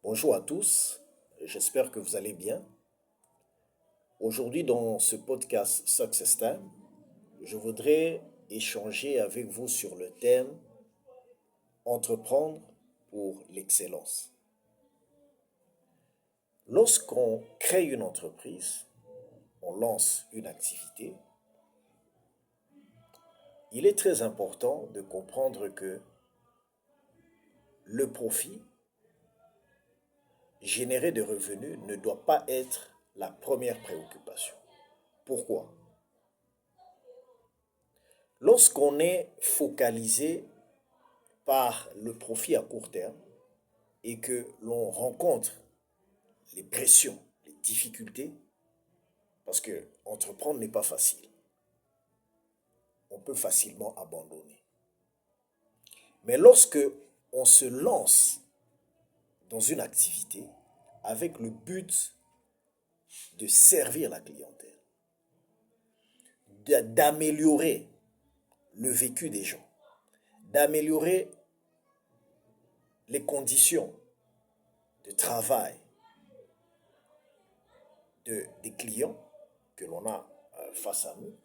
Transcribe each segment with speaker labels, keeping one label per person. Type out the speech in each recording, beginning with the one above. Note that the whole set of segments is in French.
Speaker 1: Bonjour à tous, j'espère que vous allez bien. Aujourd'hui, dans ce podcast Success Time, je voudrais échanger avec vous sur le thème Entreprendre pour l'excellence. Lorsqu'on crée une entreprise, on lance une activité, il est très important de comprendre que le profit généré de revenus ne doit pas être la première préoccupation. Pourquoi? Lorsqu'on est focalisé par le profit à court terme et que l'on rencontre les pressions, les difficultés, parce que entreprendre n'est pas facile, on peut facilement abandonner. Mais lorsque on se lance dans une activité avec le but de servir la clientèle, d'améliorer le vécu des gens, d'améliorer les conditions de travail des clients que l'on a face à nous,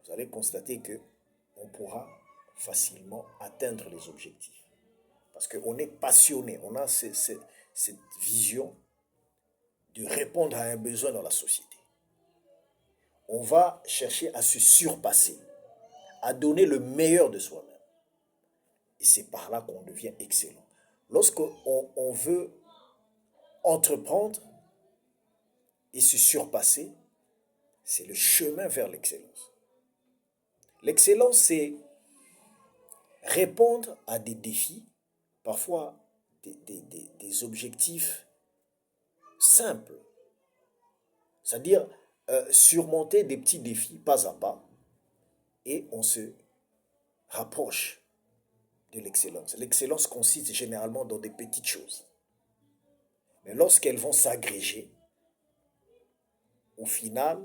Speaker 1: vous allez constater que on pourra facilement atteindre les objectifs. Parce qu'on est passionné, on a cette vision de répondre à un besoin dans la société. On va chercher à se surpasser, à donner le meilleur de soi-même. Et c'est par là qu'on devient excellent. Lorsqu'on veut entreprendre et se surpasser, c'est le chemin vers l'excellence. L'excellence, c'est répondre à des défis, parfois des objectifs simples. C'est-à-dire surmonter des petits défis pas à pas et on se rapproche de l'excellence. L'excellence consiste généralement dans des petites choses. Mais lorsqu'elles vont s'agréger, au final,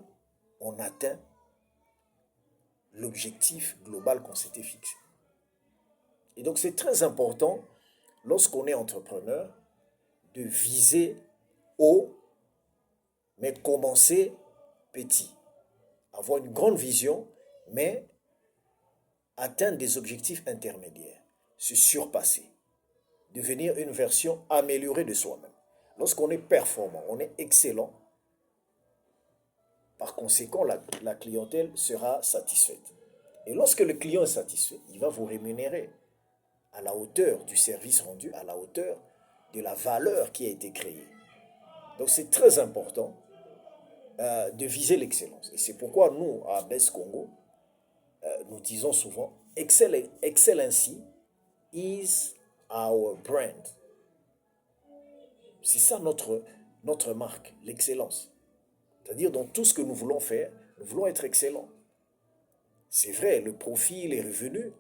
Speaker 1: on atteint l'objectif global qu'on s'était fixé. Et donc c'est très important, lorsqu'on est entrepreneur, de viser haut, mais commencer petit. Avoir une grande vision, mais atteindre des objectifs intermédiaires. Se surpasser. Devenir une version améliorée de soi-même. Lorsqu'on est performant, on est excellent, par conséquent, la clientèle sera satisfaite. Et lorsque le client est satisfait, il va vous rémunérer à la hauteur du service rendu, à la hauteur de la valeur qui a été créée. Donc c'est très important de viser l'excellence. Et c'est pourquoi nous, à Best Congo, nous disons souvent, Excellency is our brand. C'est ça notre marque, l'excellence. C'est-à-dire dans tout ce que nous voulons faire, nous voulons être excellents. C'est vrai, le profit, les revenus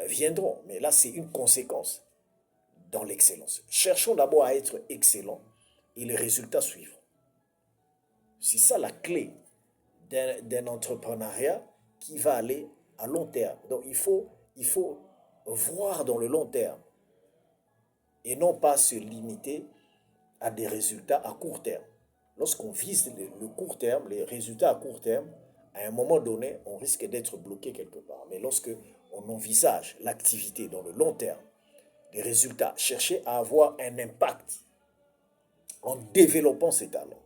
Speaker 1: viendront, mais là c'est une conséquence dans l'excellence. Cherchons d'abord à être excellents et les résultats suivront. C'est ça la clé d'un entrepreneuriat qui va aller à long terme. Donc il faut voir dans le long terme et non pas se limiter à des résultats à court terme. Lorsqu'on vise le court terme, les résultats à court terme, à un moment donné, on risque d'être bloqué quelque part. Mais lorsque on envisage l'activité dans le long terme, les résultats, chercher à avoir un impact en développant ses talents,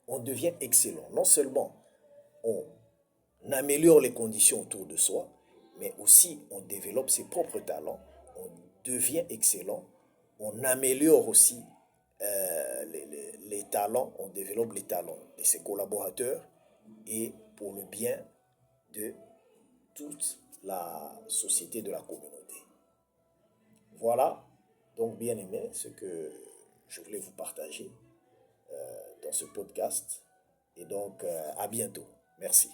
Speaker 1: on devient excellent. Non seulement on améliore les conditions autour de soi, mais aussi on développe ses propres talents, on devient excellent, on améliore aussi les talents, on développe les talents de ses collaborateurs et pour le bien de toute la société, de la communauté. Voilà, donc bien aimé, ce que je voulais vous partager dans ce podcast. Et donc, à bientôt. Merci.